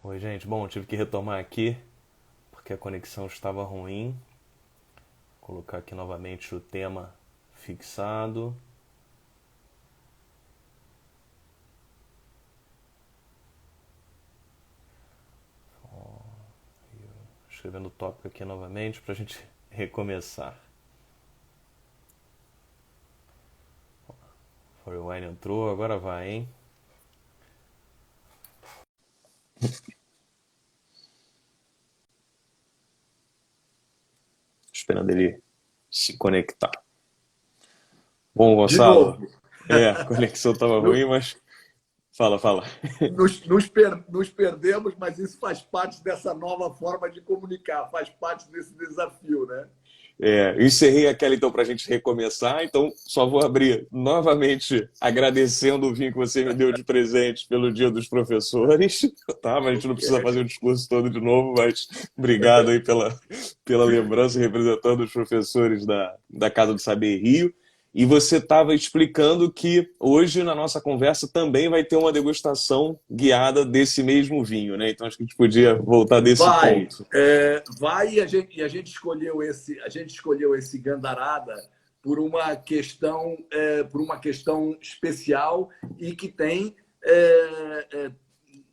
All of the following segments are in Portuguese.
Oi, gente. Bom, tive que retomar aqui porque a conexão estava ruim. Vou colocar aqui novamente o tema fixado. Escrevendo o tópico aqui novamente para a gente recomeçar. Forwine entrou, agora vai, hein? Esperando ele se conectar. Bom, De Gonçalo, novo, a conexão estava no- ruim, mas fala, fala. nos perdemos, mas isso faz parte dessa nova forma de comunicar, faz parte desse desafio, né? Eu encerrei aquela então para a gente recomeçar, então só vou abrir novamente agradecendo o vinho que você me deu de presente pelo Dia dos Professores, tá? Mas a gente não Ok. precisa fazer o discurso todo de novo, mas obrigado aí pela lembrança representando os professores da Casa do Saber Rio. E você estava explicando que hoje na nossa conversa também vai ter uma degustação guiada desse mesmo vinho, né? Então acho que a gente podia voltar desse Vai, ponto. vai e a gente escolheu esse Gandarada por uma questão especial e que tem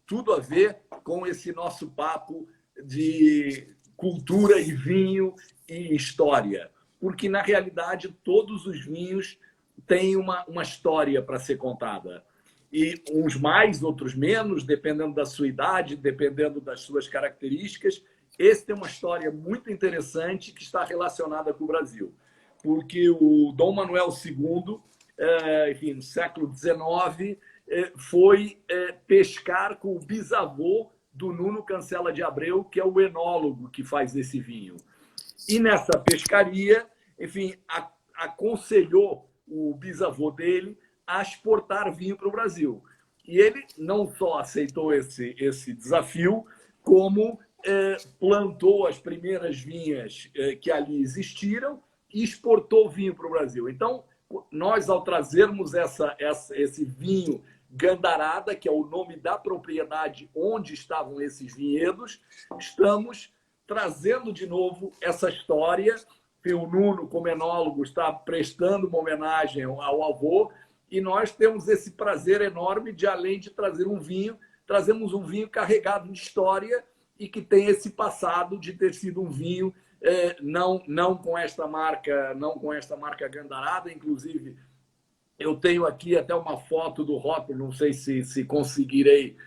tudo a ver com esse nosso papo de cultura e vinho e história. Porque, na realidade, todos os vinhos têm uma história para ser contada. E uns mais, outros menos, dependendo da sua idade, dependendo das suas características. Esse tem uma história muito interessante que está relacionada com o Brasil. Porque o Dom Manuel II, enfim, no século XIX, foi pescar com o bisavô do Nuno Cancela de Abreu, que é o enólogo que faz esse vinho. E nessa pescaria, enfim, aconselhou o bisavô dele a exportar vinho para o Brasil. E ele não só aceitou esse desafio, como plantou as primeiras vinhas que ali existiram e exportou vinho para o Brasil. Então, nós, ao trazermos esse vinho Gandarada, que é o nome da propriedade onde estavam esses vinhedos, estamos trazendo de novo essa história. O Nuno, como enólogo, está prestando uma homenagem ao avô, e nós temos esse prazer enorme de, além de trazer um vinho, trazemos um vinho carregado de história e que tem esse passado de ter sido um vinho não com esta marca Gandarada. Inclusive, eu tenho aqui até uma foto do rótulo, não sei se conseguirei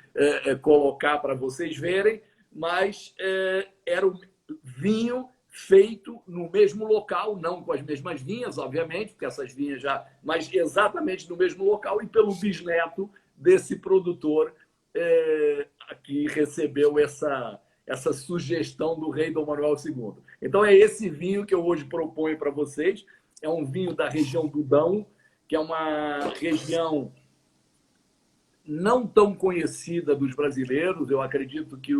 colocar para vocês verem, mas era um vinho feito no mesmo local, não com as mesmas vinhas, obviamente, porque essas vinhas já, mas exatamente no mesmo local e pelo bisneto desse produtor que recebeu essa sugestão do rei Dom Manuel II. Então é esse vinho que eu hoje proponho para vocês. É um vinho da região do Dão, que é uma região não tão conhecida dos brasileiros. Eu acredito que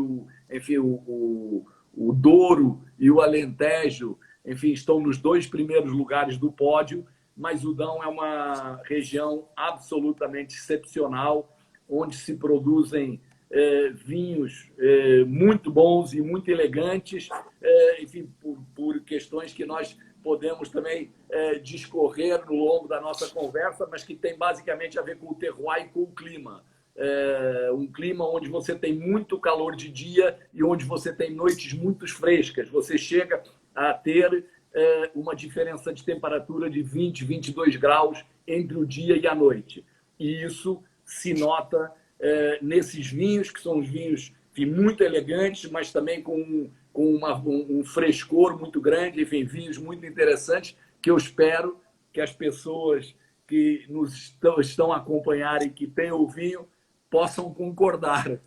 enfim, o Douro e o Alentejo, enfim, estão nos dois primeiros lugares do pódio, mas o Dão é uma região absolutamente excepcional, onde se produzem vinhos muito bons e muito elegantes, enfim, por questões que nós podemos também discorrer no longo da nossa conversa, mas que tem basicamente a ver com o terroir e com o clima. Um clima onde você tem muito calor de dia e onde você tem noites muito frescas. Você chega a ter uma diferença de temperatura de 20, 22 graus entre o dia e a noite. E isso se nota nesses vinhos, que são os vinhos enfim, muito elegantes, mas também com um frescor muito grande, enfim, vinhos muito interessantes, que eu espero que as pessoas que nos estão a acompanhar e que têm o vinho possam concordar.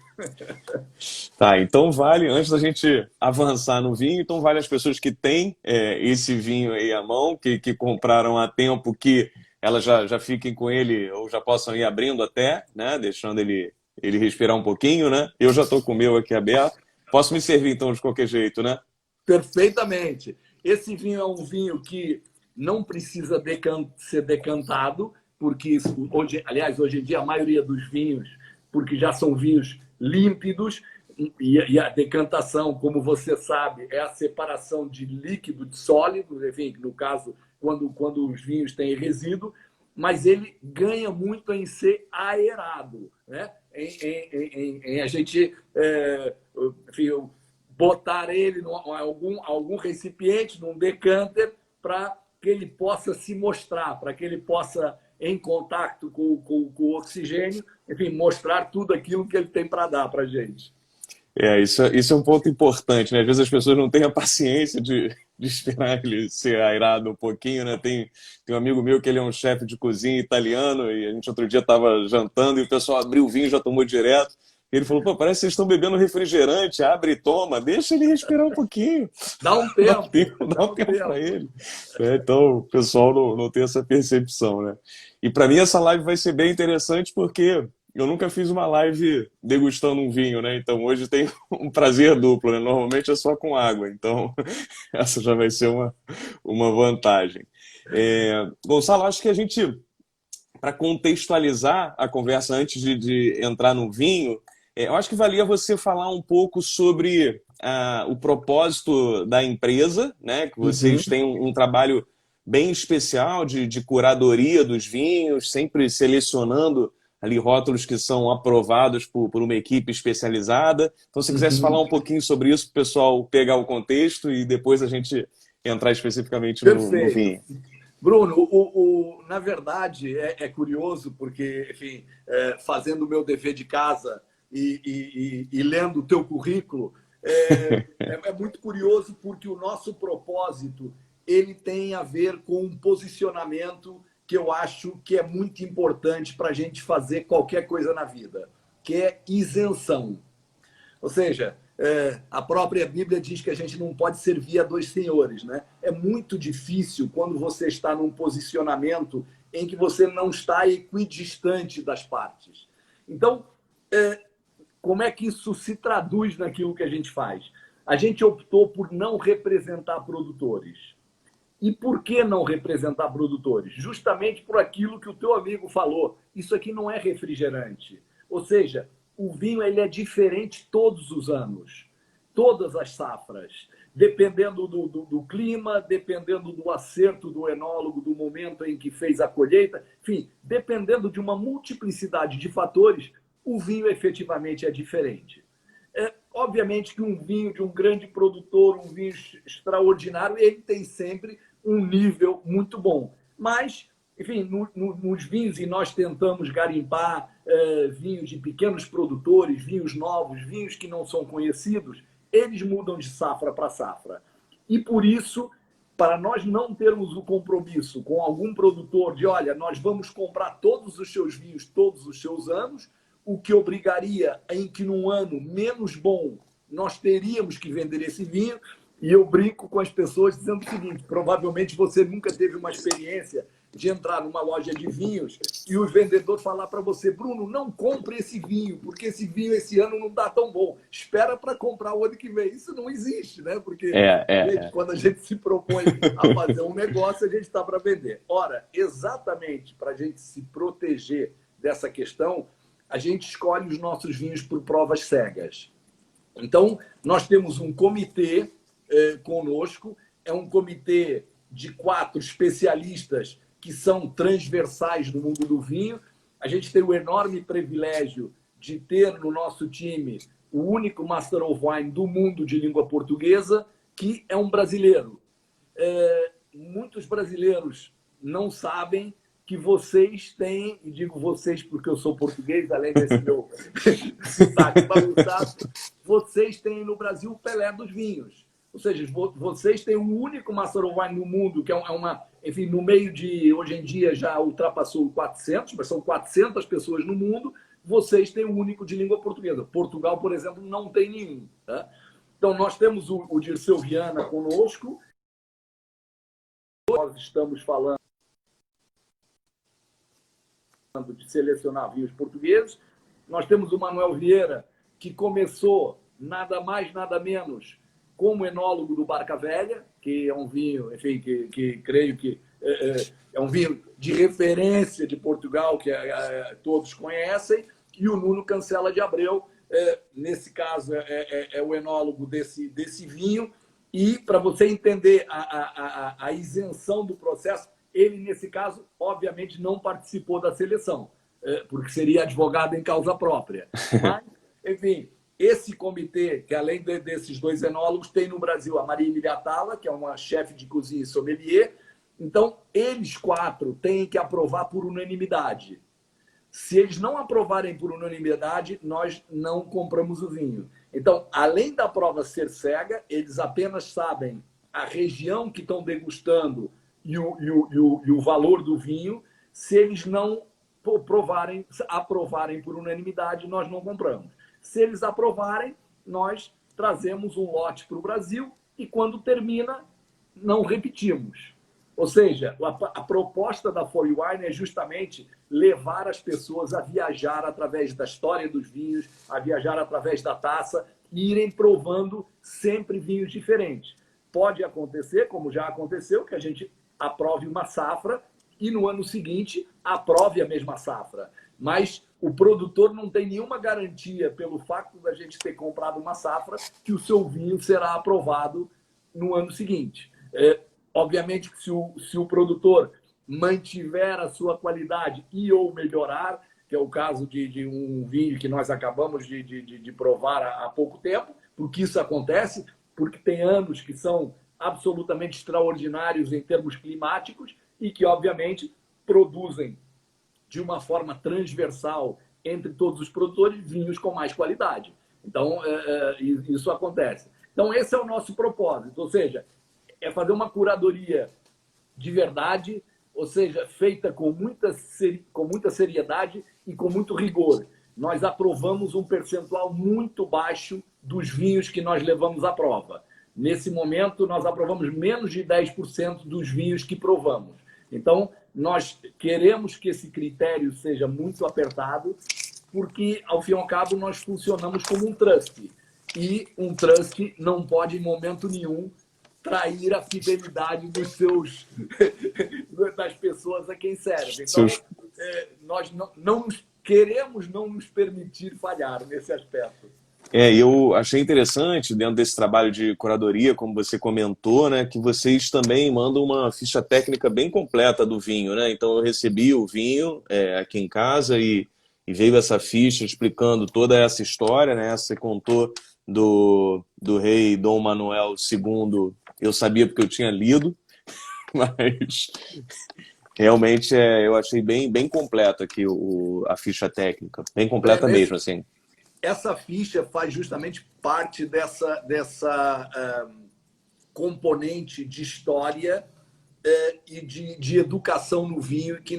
Tá, então vale, antes da gente avançar no vinho, então vale as pessoas que têm esse vinho aí à mão, que compraram há tempo, que elas já fiquem com ele, ou já possam ir abrindo até, né? Deixando ele respirar um pouquinho, né? Eu já estou com o meu aqui aberto. Posso me servir então de qualquer jeito, né? Perfeitamente. Esse vinho é um vinho que não precisa ser decantado, porque hoje em dia a maioria dos vinhos, porque já são vinhos límpidos, e a decantação, como você sabe, é a separação de líquido de sólido, enfim, no caso, quando os vinhos têm resíduo, mas ele ganha muito em ser aerado, né? Em a gente enfim, botar ele em algum recipiente, num decanter, para que ele possa se mostrar, para que ele possa, em contato com o oxigênio, enfim, mostrar tudo aquilo que ele tem para dar para a gente. Isso é um ponto importante, né? Às vezes as pessoas não têm a paciência de esperar ele ser aerado um pouquinho, né? Tem um amigo meu que ele é um chefe de cozinha italiano e a gente outro dia estava jantando e o pessoal abriu o vinho e já tomou direto. Ele falou, pô, parece que vocês estão bebendo refrigerante, abre e toma, deixa ele respirar um pouquinho. Dá um tempo. Dá um tempo para ele. Então, o pessoal não tem essa percepção, né? E para mim essa live vai ser bem interessante porque eu nunca fiz uma live degustando um vinho, né? Então hoje tem um prazer duplo, né? Normalmente é só com água, então essa já vai ser uma vantagem. Gonçalo, acho que a gente, para contextualizar a conversa antes de entrar no vinho, eu acho que valia você falar um pouco sobre o propósito da empresa, né? Que vocês têm um trabalho bem especial de curadoria dos vinhos, sempre selecionando ali rótulos que são aprovados por uma equipe especializada. Então, se quisesse falar um pouquinho sobre isso, para o pessoal pegar o contexto e depois a gente entrar especificamente no vinho. Bruno, na verdade, é curioso, porque, enfim, fazendo o meu dever de casa e lendo o teu currículo, é muito curioso porque o nosso propósito ele tem a ver com um posicionamento que eu acho que é muito importante para a gente fazer qualquer coisa na vida, que é isenção. Ou seja, a própria Bíblia diz que a gente não pode servir a dois senhores, né? É muito difícil quando você está num posicionamento em que você não está equidistante das partes. Então, como é que isso se traduz naquilo que a gente faz? A gente optou por não representar produtores. E por que não representar produtores? Justamente por aquilo que o teu amigo falou. Isso aqui não é refrigerante. Ou seja, o vinho ele é diferente todos os anos, todas as safras, dependendo do clima, dependendo do acerto do enólogo, do momento em que fez a colheita, enfim, dependendo de uma multiplicidade de fatores, o vinho efetivamente é diferente. Obviamente que um vinho de um grande produtor, um vinho extraordinário, ele tem sempre um nível muito bom. Mas, enfim, nos vinhos, e nós tentamos garimpar vinhos de pequenos produtores, vinhos novos, vinhos que não são conhecidos, eles mudam de safra para safra. E por isso, para nós não termos o compromisso com algum produtor de, olha, nós vamos comprar todos os seus vinhos todos os seus anos, o que obrigaria em que num ano menos bom nós teríamos que vender esse vinho. E eu brinco com as pessoas dizendo o seguinte, provavelmente você nunca teve uma experiência de entrar numa loja de vinhos e o vendedor falar para você, Bruno, não compre esse vinho, porque esse vinho esse ano não está tão bom. Espera para comprar o ano que vem. Isso não existe, né? Porque quando a gente se propõe a fazer um negócio, a gente está para vender. Ora, exatamente para a gente se proteger dessa questão, a gente escolhe os nossos vinhos por provas cegas. Então, nós temos um comitê conosco, é um comitê de 4 especialistas que são transversais no mundo do vinho. A gente tem o enorme privilégio de ter no nosso time o único Master of Wine do mundo de língua portuguesa, que é um brasileiro. Muitos brasileiros não sabem que vocês têm, e digo vocês porque eu sou português, além desse meu sotaque bagunçado, vocês têm no Brasil o Pelé dos vinhos. Ou seja, vocês têm o único Master of Wine no mundo, que é uma... Enfim, no meio de... Hoje em dia já ultrapassou 400, mas são 400 pessoas no mundo. Vocês têm o único de língua portuguesa. Portugal, por exemplo, não tem nenhum. Tá? Então, nós temos o Dirceu Viana conosco. Nós estamos falando de selecionar vinhos portugueses. Nós temos o Manuel Vieira, que começou nada mais, nada menos como enólogo do Barca Velha, que é um vinho, enfim, que creio que é um vinho de referência de Portugal, que todos conhecem, e o Nuno Cancela de Abreu, nesse caso, é o enólogo desse vinho. E, para você entender a isenção do processo, ele, nesse caso, obviamente, não participou da seleção, porque seria advogado em causa própria. Mas, enfim, esse comitê, que além desses dois enólogos, tem no Brasil a Maria Emília Atala, que é uma chefe de cozinha e sommelier. Então, eles 4 têm que aprovar por unanimidade. Se eles não aprovarem por unanimidade, nós não compramos o vinho. Então, além da prova ser cega, eles apenas sabem a região que estão degustando e o valor do vinho. Se eles não aprovarem por unanimidade, nós não compramos. Se eles aprovarem, nós trazemos um lote para o Brasil e, quando termina, não repetimos. Ou seja, a proposta da For You Wine é justamente levar as pessoas a viajar através da história dos vinhos, a viajar através da taça e irem provando sempre vinhos diferentes. Pode acontecer, como já aconteceu, que a gente aprove uma safra e no ano seguinte aprove a mesma safra. Mas o produtor não tem nenhuma garantia, pelo fato da gente ter comprado uma safra, que o seu vinho será aprovado no ano seguinte. Obviamente que se o produtor mantiver a sua qualidade e ou melhorar, que é o caso de um vinho que nós acabamos de provar há pouco tempo, porque isso acontece, porque tem anos que são absolutamente extraordinários em termos climáticos e que, obviamente, produzem de uma forma transversal entre todos os produtores vinhos com mais qualidade. Então, isso acontece. Então, esse é o nosso propósito, ou seja, é fazer uma curadoria de verdade, ou seja, feita com muita seriedade e com muito rigor. Nós aprovamos um percentual muito baixo dos vinhos que nós levamos à prova. Nesse momento, nós aprovamos menos de 10% dos vinhos que provamos. Então, nós queremos que esse critério seja muito apertado, porque, ao fim e ao cabo, nós funcionamos como um trust. E um trust não pode, em momento nenhum, trair a fidelidade das pessoas a quem serve. Então, nós não queremos não nos permitir falhar nesse aspecto. Eu achei interessante, dentro desse trabalho de curadoria, como você comentou, né, que vocês também mandam uma ficha técnica bem completa do vinho, né? Então eu recebi o vinho aqui em casa e veio essa ficha explicando toda essa história, né? Você contou do rei Dom Manuel II, eu sabia porque eu tinha lido, mas realmente eu achei bem completo aqui a ficha técnica, bem completa mesmo, assim. Essa ficha faz justamente parte dessa componente de história e de educação no vinho que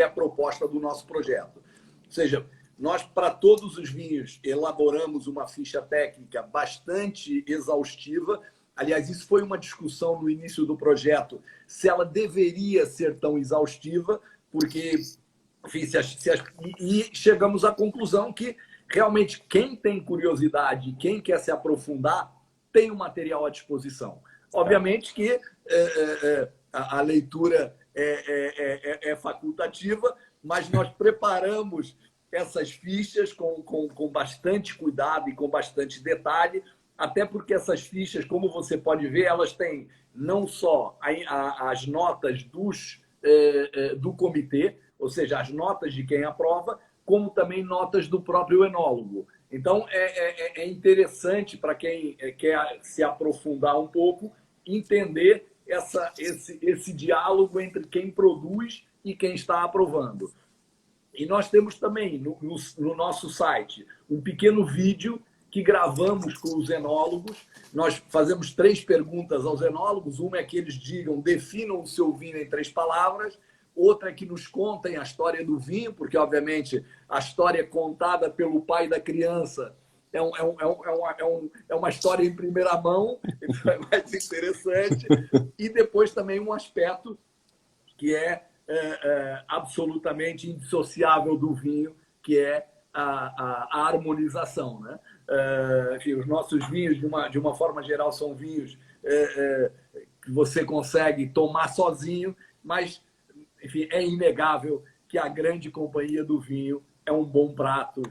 é a proposta do nosso projeto. Ou seja, nós, para todos os vinhos, elaboramos uma ficha técnica bastante exaustiva. Aliás, isso foi uma discussão no início do projeto, se ela deveria ser tão exaustiva, porque, enfim, e chegamos à conclusão que realmente quem tem curiosidade, quem quer se aprofundar, tem o material à disposição. Obviamente que a leitura é facultativa, mas nós preparamos essas fichas com bastante cuidado e com bastante detalhe, até porque essas fichas, como você pode ver, elas têm não só as notas do comitê, ou seja, as notas de quem aprova, como também notas do próprio enólogo. Então, é interessante para quem quer se aprofundar um pouco, entender esse diálogo entre quem produz e quem está aprovando. E nós temos também no nosso site um pequeno vídeo que gravamos com os enólogos. Nós fazemos 3 perguntas aos enólogos. Uma é que eles definam o seu vinho em 3 palavras. Outra é que nos contem a história do vinho, porque, obviamente, a história contada pelo pai da criança é uma história em primeira mão, então é mais interessante. E depois também um aspecto que é absolutamente indissociável do vinho, que é a harmonização, né? Enfim, os nossos vinhos, de uma forma geral, são vinhos que você consegue tomar sozinho, mas, enfim, é inegável que a grande companhia do vinho é um bom prato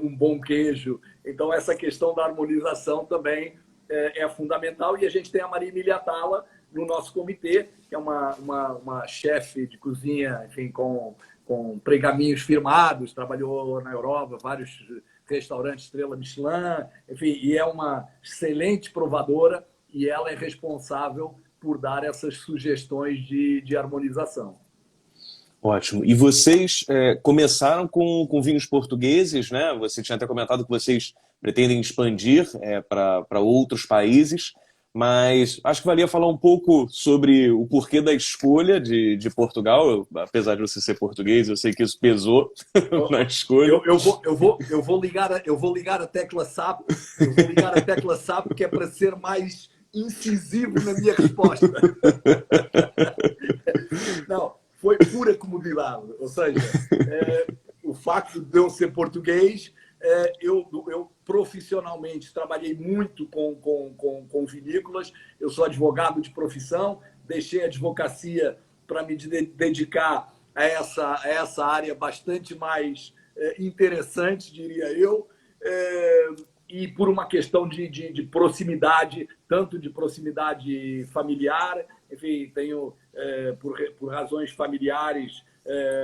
um bom queijo. Então, essa questão da harmonização também é fundamental. E a gente tem a Maria Emília Tala no nosso comitê, que é uma chefe de cozinha, enfim, com pergaminhos firmados, trabalhou na Europa, vários restaurantes Estrela Michelin, enfim, e é uma excelente provadora e ela é responsável por dar essas sugestões de harmonização. Ótimo. E vocês começaram com vinhos portugueses, né? Você tinha até comentado que vocês pretendem expandir para outros países, mas acho que valia falar um pouco sobre o porquê da escolha de Portugal. Apesar de você ser português, eu sei que isso pesou na escolha. Eu vou ligar a tecla SAP, que é para ser mais incisivo na minha resposta. Não, foi pura comodidade. Ou seja, o facto de eu ser português, eu profissionalmente trabalhei muito com vinícolas. Eu sou advogado de profissão, deixei a advocacia para me dedicar a essa área bastante mais interessante, diria eu. E por uma questão de proximidade, tanto de proximidade familiar, enfim, tenho, por razões familiares,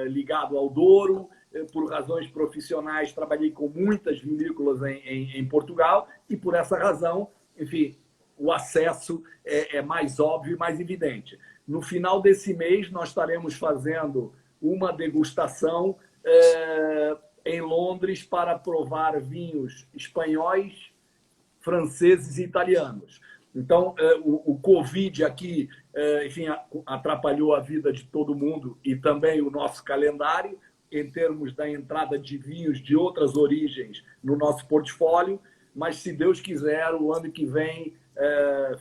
ligado ao Douro, por razões profissionais, trabalhei com muitas vinícolas em Portugal e, por essa razão, enfim, o acesso é mais óbvio e mais evidente. No final desse mês, nós estaremos fazendo uma degustação em Londres para provar vinhos espanhóis, franceses e italianos. Então, o Covid aqui, enfim, atrapalhou a vida de todo mundo e também o nosso calendário, em termos da entrada de vinhos de outras origens no nosso portfólio, mas, se Deus quiser, o ano que vem,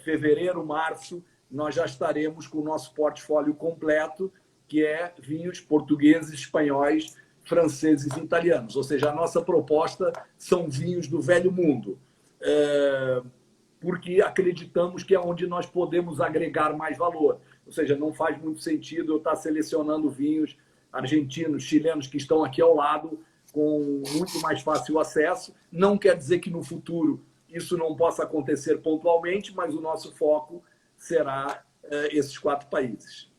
fevereiro, março, nós já estaremos com o nosso portfólio completo, que é vinhos portugueses, espanhóis, franceses e italianos. Ou seja, a nossa proposta são vinhos do velho mundo, porque acreditamos que é onde nós podemos agregar mais valor. Ou seja, não faz muito sentido eu estar selecionando vinhos argentinos, chilenos que estão aqui ao lado com muito mais fácil acesso. Não quer dizer que no futuro isso não possa acontecer pontualmente, mas o nosso foco será esses 4 países.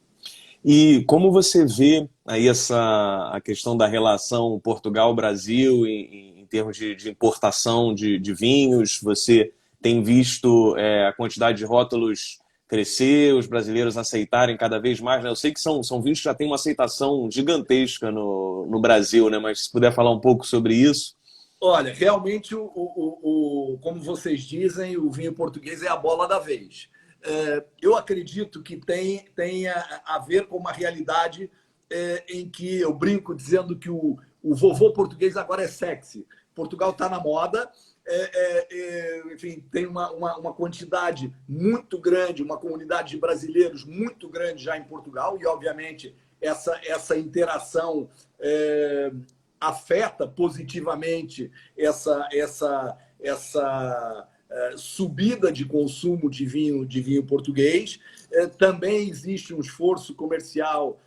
E como você vê aí a questão da relação Portugal-Brasil em termos de importação de vinhos? Você tem visto a quantidade de rótulos crescer, os brasileiros aceitarem cada vez mais, né? Eu sei que são vinhos que já têm uma aceitação gigantesca no Brasil, né? Mas se puder falar um pouco sobre isso. Olha, realmente, como vocês dizem, o vinho português é a bola da vez. Eu acredito que tenha a ver com uma realidade em que eu brinco dizendo que o vovô português agora é sexy. Portugal está na moda, enfim, tem uma quantidade muito grande, uma comunidade de brasileiros muito grande já em Portugal e, obviamente, essa interação afeta positivamente essa subida de consumo de vinho português. Também existe um esforço comercial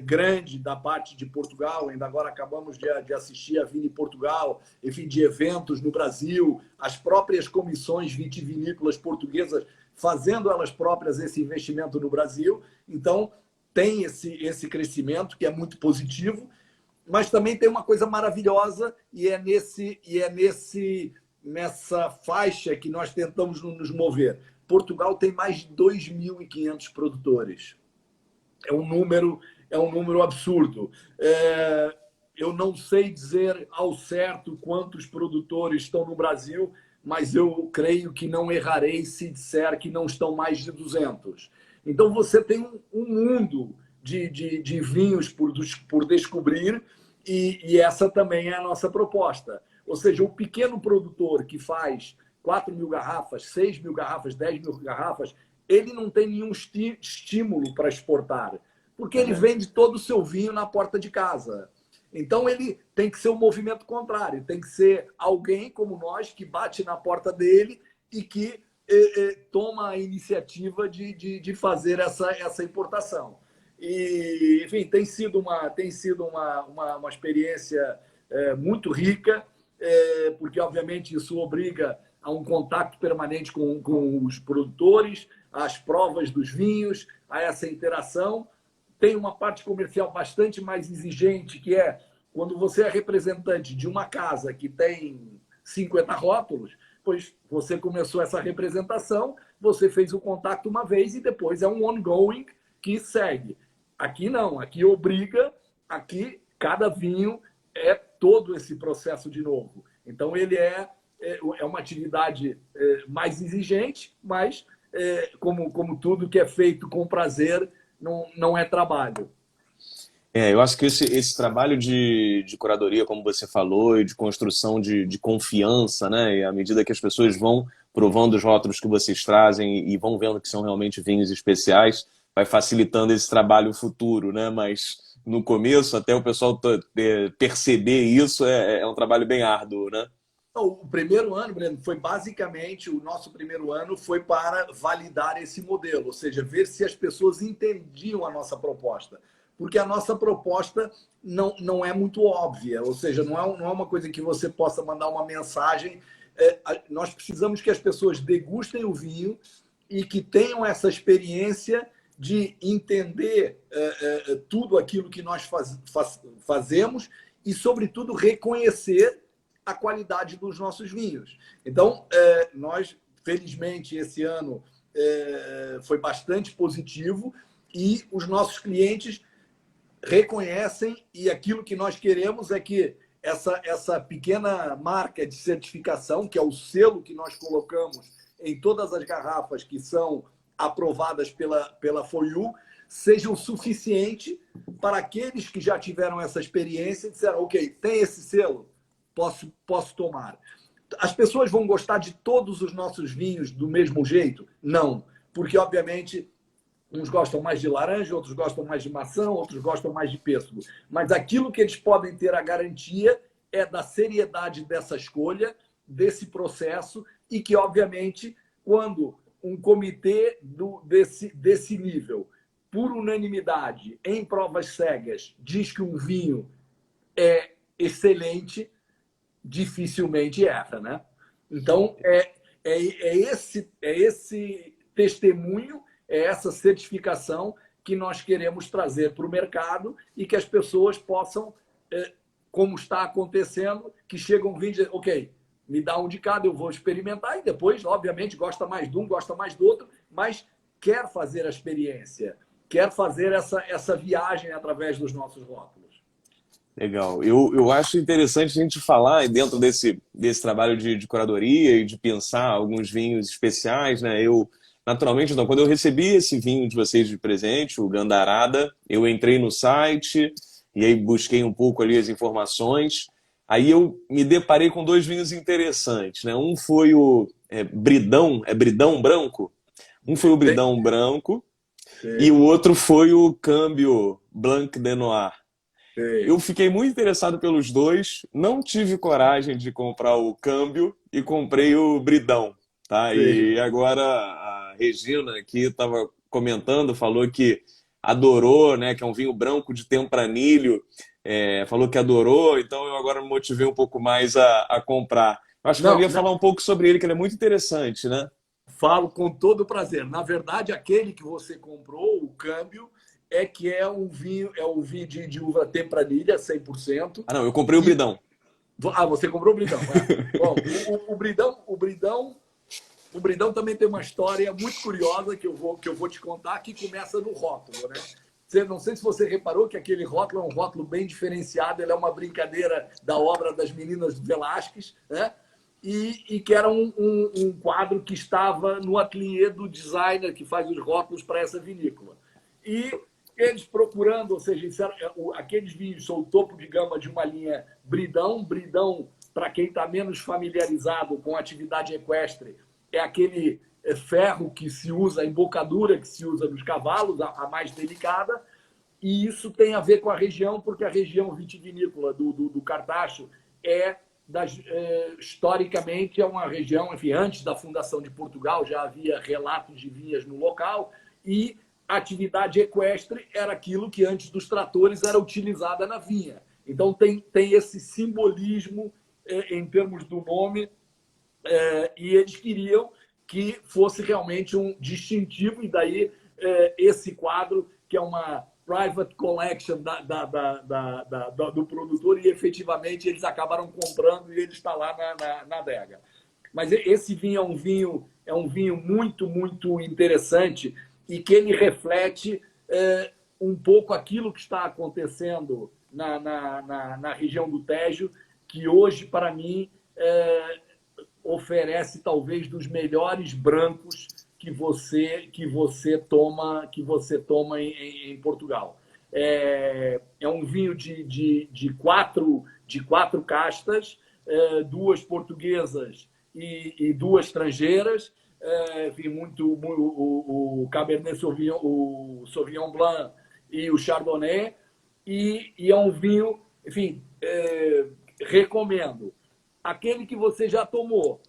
grande da parte de Portugal. Ainda agora acabamos de assistir a Vini Portugal, enfim, de eventos no Brasil, as próprias comissões vitivinícolas portuguesas fazendo elas próprias esse investimento no Brasil. Então, tem esse crescimento que é muito positivo, mas também tem uma coisa maravilhosa e é nessa faixa que nós tentamos nos mover. Portugal tem mais de 2.500 produtores. É um número absurdo. Eu não sei dizer ao certo quantos produtores estão no Brasil, mas eu creio que não errarei se disser que não estão mais de 200. Então, você tem um mundo de vinhos por descobrir e essa também é a nossa proposta. Ou seja, o pequeno produtor que faz 4.000 garrafas, 6.000 garrafas, 10.000 garrafas, ele não tem nenhum estímulo para exportar, porque ele vende todo o seu vinho na porta de casa. Então, ele tem que ser um movimento contrário, tem que ser alguém como nós que bate na porta dele e que toma a iniciativa de fazer essa importação. E, enfim, tem sido uma experiência muito rica. porque, obviamente, isso obriga a um contato permanente com os produtores, às provas dos vinhos, a essa interação. Tem uma parte comercial bastante mais exigente, que é quando você é representante de uma casa que tem 50 rótulos, pois você começou essa representação, você fez o contato uma vez e depois é um ongoing que segue. Aqui não, aqui obriga, aqui cada vinho é todo esse processo de novo. Então, ele é uma atividade mais exigente, mas, como tudo que é feito com prazer, não é trabalho. Eu acho que esse trabalho de curadoria, como você falou, e de construção de confiança, né? E à medida que as pessoas vão provando os rótulos que vocês trazem e vão vendo que são realmente vinhos especiais, vai facilitando esse trabalho futuro, né? Mas no começo, até o pessoal perceber isso, é um trabalho bem árduo, né? O primeiro ano, Breno, foi basicamente, o nosso primeiro ano foi para validar esse modelo, ou seja, ver se as pessoas entendiam a nossa proposta. Porque a nossa proposta não é muito óbvia, ou seja, não é uma coisa que você possa mandar uma mensagem. Nós precisamos que as pessoas degustem o vinho e que tenham essa experiência de entender tudo aquilo que nós fazemos e, sobretudo, reconhecer a qualidade dos nossos vinhos. Então, nós, felizmente, esse ano foi bastante positivo e os nossos clientes reconhecem, e aquilo que nós queremos é que essa pequena marca de certificação, que é o selo que nós colocamos em todas as garrafas que são aprovadas pela FOIU, seja o suficiente para aqueles que já tiveram essa experiência e disseram, ok, tem esse selo, posso tomar. As pessoas vão gostar de todos os nossos vinhos do mesmo jeito? Não, porque, obviamente, uns gostam mais de laranja, outros gostam mais de maçã, outros gostam mais de pêssego. Mas aquilo que eles podem ter a garantia é da seriedade dessa escolha, desse processo, e que, obviamente, quando um comitê desse nível, por unanimidade, em provas cegas, diz que um vinho é excelente, dificilmente erra, né? Então, esse testemunho, é essa certificação que nós queremos trazer para o mercado e que as pessoas possam, como está acontecendo, que chegam vindo e dizem, ok, me dá um de cada, eu vou experimentar, e depois, obviamente, gosta mais de um, gosta mais do outro, mas quer fazer a experiência, quer fazer essa viagem através dos nossos rótulos. Legal. Eu acho interessante a gente falar dentro desse trabalho de curadoria e de pensar alguns vinhos especiais, né? Naturalmente, então, quando eu recebi esse vinho de vocês de presente, o Gandarada, eu entrei no site e aí busquei um pouco ali as informações. Aí eu me deparei com dois vinhos interessantes, né? Um foi o Bridão, Bridão Branco? Um foi o Bridão Branco e o outro foi o Câmbio Blanc de Noir. Eu fiquei muito interessado pelos dois, não tive coragem de comprar o Câmbio e comprei o Bridão, tá? E agora a Regina aqui estava comentando, falou que adorou, né? Que é um vinho branco de Tempranillo, falou que adorou, então eu agora me motivei um pouco mais a comprar. Acho que eu ia falar um pouco sobre ele, que ele é muito interessante, né? Falo com todo prazer. Na verdade, aquele que você comprou, o Câmbio, é o vinho de uva Tempranilha, 100%. Ah, não, eu comprei o Bridão. Você comprou o Bridão. Bom, o Bridão também tem uma história muito curiosa que eu vou te contar, que começa no rótulo, né? Não sei se você reparou que aquele rótulo é um rótulo bem diferenciado, ele é uma brincadeira da obra das meninas do Velázquez, né? E que era um quadro que estava no ateliê do designer que faz os rótulos para essa vinícola. E eles procurando, ou seja, aqueles vinhos são o topo de gama de uma linha Bridão. Bridão, para quem está menos familiarizado com a atividade equestre, é aquele ferro que se usa, a embocadura que se usa nos cavalos, a mais delicada. E isso tem a ver com a região, porque a região vitivinícola do Cartacho historicamente é uma região, enfim, antes da fundação de Portugal já havia relatos de vinhas no local, e a atividade equestre era aquilo que antes dos tratores era utilizada na vinha. Então tem esse simbolismo em termos do nome, e eles queriam que fosse realmente um distintivo, e daí esse quadro, que é uma private collection do produtor, e efetivamente eles acabaram comprando e ele está lá na adega. Mas esse vinho é um vinho muito, muito interessante e que ele reflete um pouco aquilo que está acontecendo na região do Tejo, que hoje, para mim, oferece talvez dos melhores brancos que você toma em Portugal. É um vinho de quatro castas, duas portuguesas e duas estrangeiras. Vi muito o Cabernet Sauvignon, o Sauvignon Blanc e o Chardonnay. E é um vinho, enfim, recomendo. Aquele que você já tomou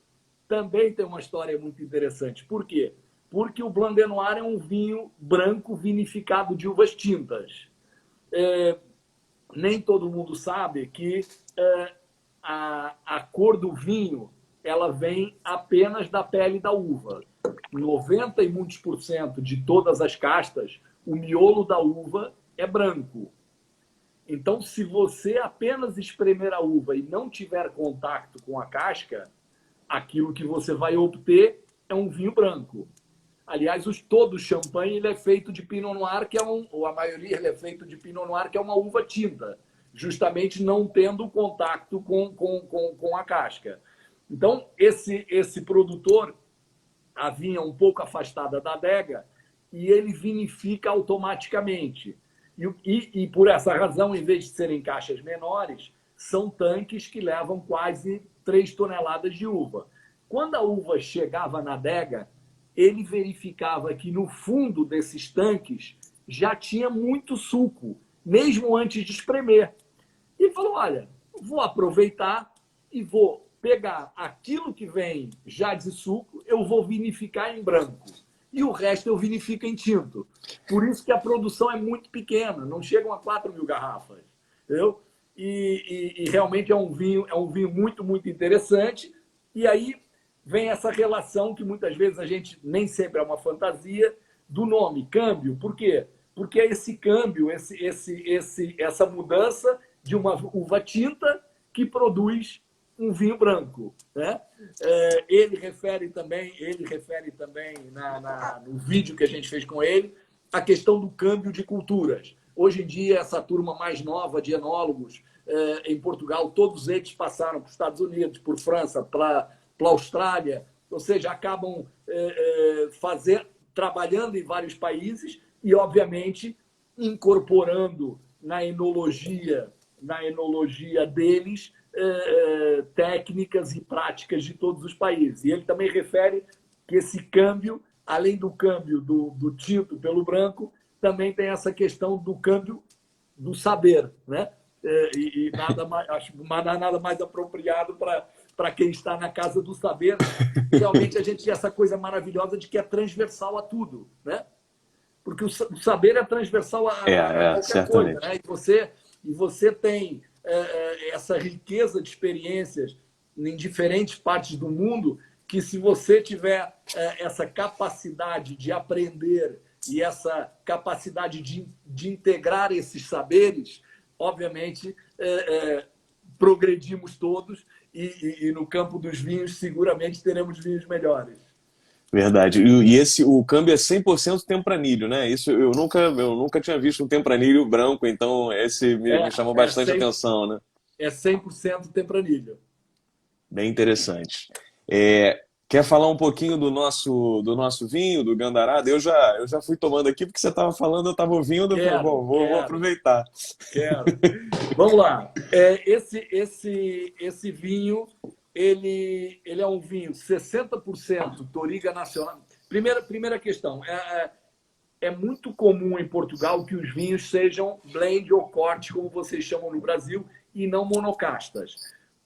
também tem uma história muito interessante. Por quê? Porque o Blanc de Noir é um vinho branco vinificado de uvas tintas. Nem todo mundo sabe que a cor do vinho ela vem apenas da pele da uva. 90 e muitos por cento de todas as castas, o miolo da uva é branco. Então, se você apenas espremer a uva e não tiver contato com a casca, aquilo que você vai obter é um vinho branco. Aliás, todo o champanhe ele é feito de Pinot Noir, ou a maioria ele é feito de Pinot Noir, que é uma uva tinta, justamente não tendo contato com a casca. Então, esse produtor, a vinha um pouco afastada da adega, e ele vinifica automaticamente. E por essa razão, em vez de serem caixas menores, são tanques que levam quase 3 toneladas de uva. Quando a uva chegava na adega, ele verificava que no fundo desses tanques já tinha muito suco, mesmo antes de espremer. E falou, olha, vou aproveitar e vou pegar aquilo que vem já de suco, eu vou vinificar em branco. E o resto eu vinifico em tinto. Por isso que a produção é muito pequena, não chegam a 4.000 garrafas. Entendeu? E realmente é um vinho muito, muito interessante. E aí vem essa relação que muitas vezes a gente nem sempre é uma fantasia do nome, câmbio. Por quê? Porque é esse câmbio, essa mudança de uma uva tinta que produz um vinho branco, né? Ele refere também no vídeo que a gente fez com ele a questão do câmbio de culturas. Hoje em dia, essa turma mais nova de enólogos em Portugal, todos eles passaram para os Estados Unidos, por França, para a Austrália, ou seja, acabam trabalhando em vários países e, obviamente, incorporando na enologia deles técnicas e práticas de todos os países. E ele também refere que esse câmbio, além do câmbio do tinto pelo branco, também tem essa questão do câmbio do saber, né? E acho nada mais apropriado para quem está na casa do saber. Realmente a gente tem essa coisa maravilhosa de que é transversal a tudo, né? Porque o saber é transversal a qualquer coisa, né? E você tem essa riqueza de experiências em diferentes partes do mundo, que se você tiver essa capacidade de aprender e essa capacidade de integrar esses saberes, obviamente progredimos todos e no campo dos vinhos seguramente teremos vinhos melhores. Verdade. E o câmbio é 100% tempranilho, né? Isso eu nunca tinha visto um tempranilho branco, então esse me chamou bastante atenção, né? É 100% tempranilho. Bem interessante. Quer falar um pouquinho do nosso vinho, do Gandarada? Eu já fui tomando aqui, porque você estava falando, eu estava ouvindo, vou aproveitar. Quero. Vamos lá. Esse vinho, ele é um vinho 60% Touriga Nacional. Primeira questão. É muito comum em Portugal que os vinhos sejam blend ou corte, como vocês chamam no Brasil, e não monocastas.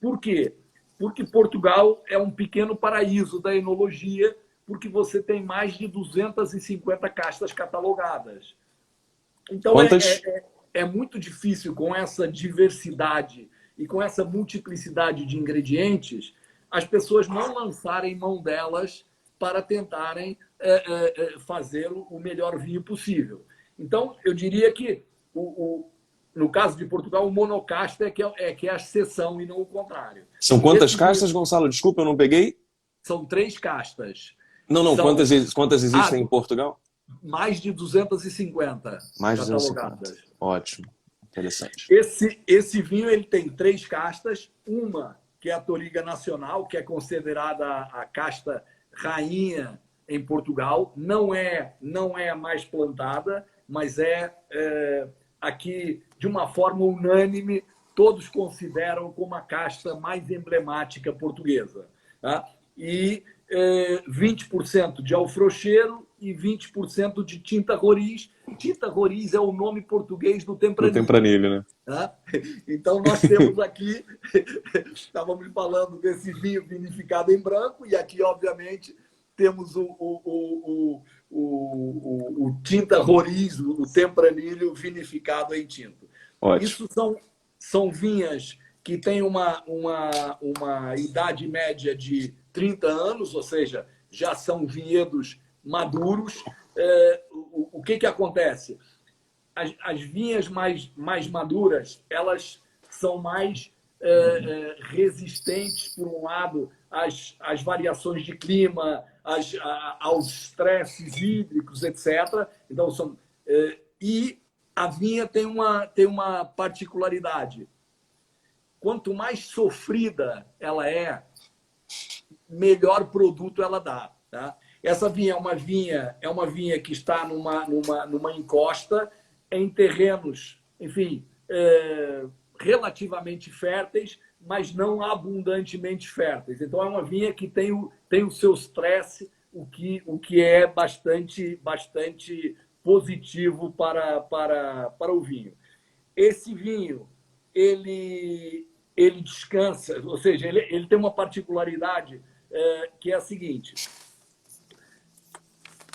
Por quê? Porque Portugal é um pequeno paraíso da enologia, porque você tem mais de 250 castas catalogadas. Então, é muito difícil, com essa diversidade e com essa multiplicidade de ingredientes, as pessoas não lançarem mão delas para tentarem fazer o melhor vinho possível. Então, eu diria que, no caso de Portugal, o monocasta que é a exceção e não o contrário. São quantas castas, Gonçalo? Desculpa, eu não peguei. São 3 castas. Não, São, quantas existem em Portugal? mais de 250 mais de catalogadas. 250. Ótimo, interessante. Esse vinho ele tem 3 castas, uma que é a Touriga Nacional, que é considerada a casta rainha em Portugal, não é a mais plantada, mas aqui, de uma forma unânime, todos consideram como a casta mais emblemática portuguesa. Tá? E 20% de alfrocheiro e 20% de tinta roriz. Tinta roriz é o nome português do tempranilho. Do tempranilho, né? Tá? Então, nós temos aqui, estávamos falando desse vinho vinificado em branco, e aqui, obviamente, temos o tinta roriz, o tempranilho vinificado em tinto. Ótimo. Isso são vinhas que têm uma idade média de 30 anos, ou seja, já são vinhedos maduros. O que acontece? As vinhas mais maduras, elas são mais resistentes, por um lado, às variações de clima, aos estresses hídricos, etc. Então, e a vinha tem uma particularidade. Quanto mais sofrida ela é, melhor produto ela dá. Tá? Essa vinha é uma vinha que está numa encosta, em terrenos, enfim, relativamente férteis, mas não abundantemente férteis. Então, é uma vinha que tem o seu stress, o que é bastante positivo para o vinho. Esse vinho, ele descansa, ou seja, ele tem uma particularidade que é a seguinte.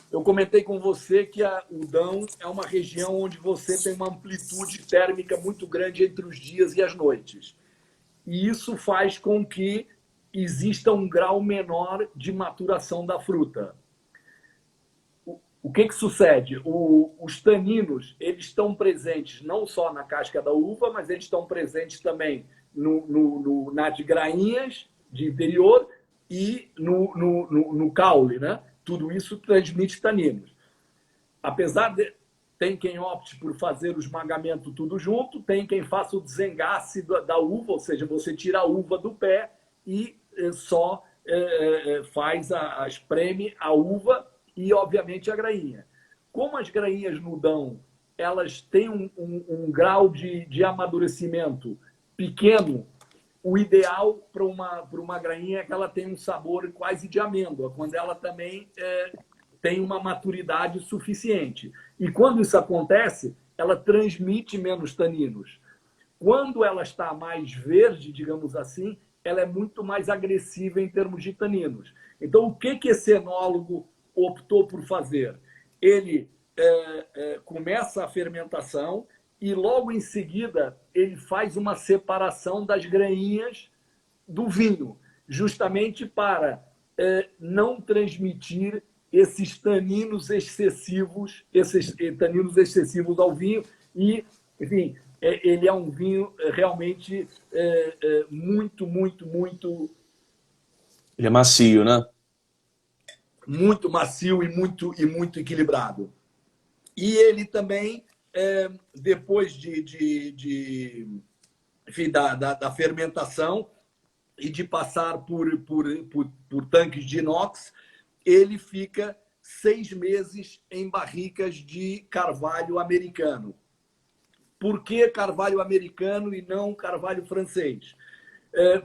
Eu comentei com você que o Dão é uma região onde você tem uma amplitude térmica muito grande entre os dias e as noites. E isso faz com que exista um grau menor de maturação da fruta. O que sucede? Os taninos, eles estão presentes não só na casca da uva, mas eles estão presentes também nas grainhas de interior e no caule, né? Tudo isso transmite taninos. Apesar de... Tem quem opte por fazer o esmagamento tudo junto, tem quem faça o desengace da uva, ou seja, você tira a uva do pé e só espreme a uva e, obviamente, a grainha. Como as grainhas no Dão, elas têm um grau de amadurecimento pequeno, o ideal para uma grainha é que ela tenha um sabor quase de amêndoa, quando ela também tem uma maturidade suficiente. E quando isso acontece, ela transmite menos taninos. Quando ela está mais verde, digamos assim, ela é muito mais agressiva em termos de taninos. Então, o que esse enólogo optou por fazer? Ele começa a fermentação e logo em seguida ele faz uma separação das grainhas do vinho, justamente para não transmitir esses taninos excessivos ao vinho. E, enfim, ele é um vinho realmente muito... Ele é macio, né? Muito macio e muito equilibrado. E ele também, depois enfim, da fermentação e de passar por tanques de inox, ele fica 6 meses em barricas de carvalho americano. Por que carvalho americano e não carvalho francês?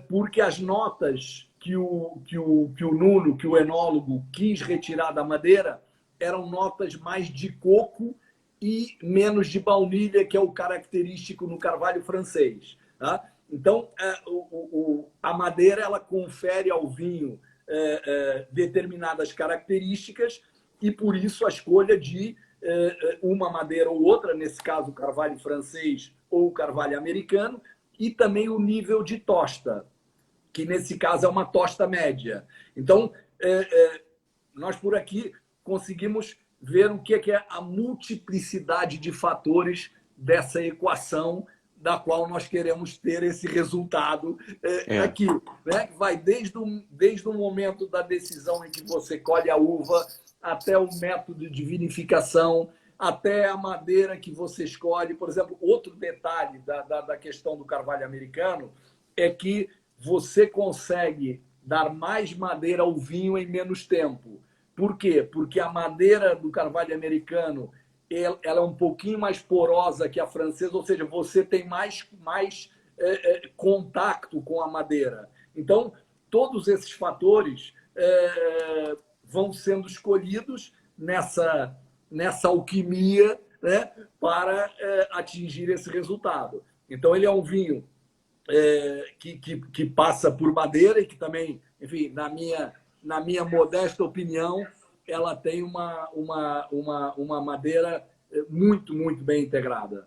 Porque as notas que o Nuno, que o enólogo, quis retirar da madeira eram notas mais de coco e menos de baunilha, que é o característico no carvalho francês. Tá? Então, a madeira ela confere ao vinho determinadas características e, por isso, a escolha de uma madeira ou outra, nesse caso, o carvalho francês ou o carvalho americano, e também o nível de tosta, que nesse caso é uma tosta média. Então, nós por aqui conseguimos ver o que é a multiplicidade de fatores dessa equação da qual nós queremos ter esse resultado aqui. Né? Vai desde o momento da decisão em que você colhe a uva, até o método de vinificação, até a madeira que você escolhe. Por exemplo, outro detalhe da questão do carvalho americano é que você consegue dar mais madeira ao vinho em menos tempo. Por quê? Porque a madeira do carvalho americano ela é um pouquinho mais porosa que a francesa, ou seja, você tem mais contato com a madeira. Então, todos esses fatores vão sendo escolhidos nessa alquimia, né, para atingir esse resultado. Então, ele é um vinho que passa por madeira e que também, enfim, na minha modesta opinião, ela tem uma madeira muito, muito bem integrada.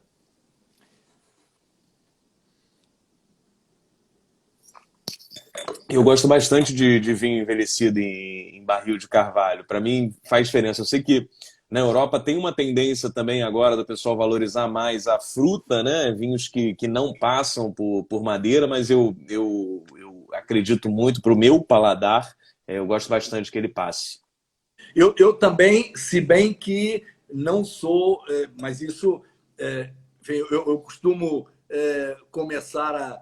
Eu gosto bastante de vinho envelhecido em barril de carvalho. Para mim faz diferença. Eu sei que na Europa tem uma tendência também agora do pessoal valorizar mais a fruta, né? Vinhos que não passam por madeira, mas eu acredito muito para o meu paladar. Eu gosto bastante que ele passe. Eu também, se bem que não sou, mas isso eu costumo começar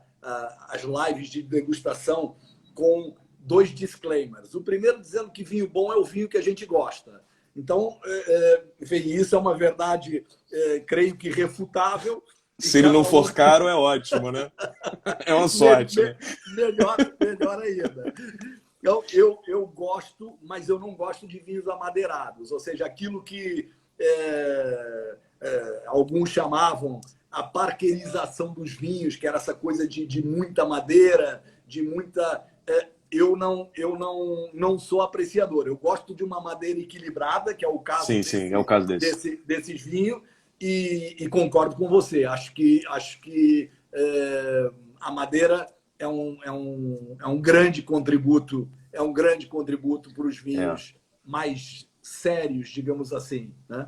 as lives de degustação com 2 disclaimers. O primeiro dizendo que vinho bom é o vinho que a gente gosta. Então, enfim, isso é uma verdade, creio que refutável. Se ele não for caro, é ótimo, né? É uma sorte, né? Melhor ainda. Então, eu gosto, mas eu não gosto de vinhos amadeirados. Ou seja, aquilo que alguns chamavam a parquerização dos vinhos, que era essa coisa de muita madeira, de muita... Eu não sou apreciador. Eu gosto de uma madeira equilibrada, que é o caso, sim, é o caso desses vinhos, e concordo com você. Acho que a madeira é um grande contributo, para os vinhos mais sérios, digamos assim, né?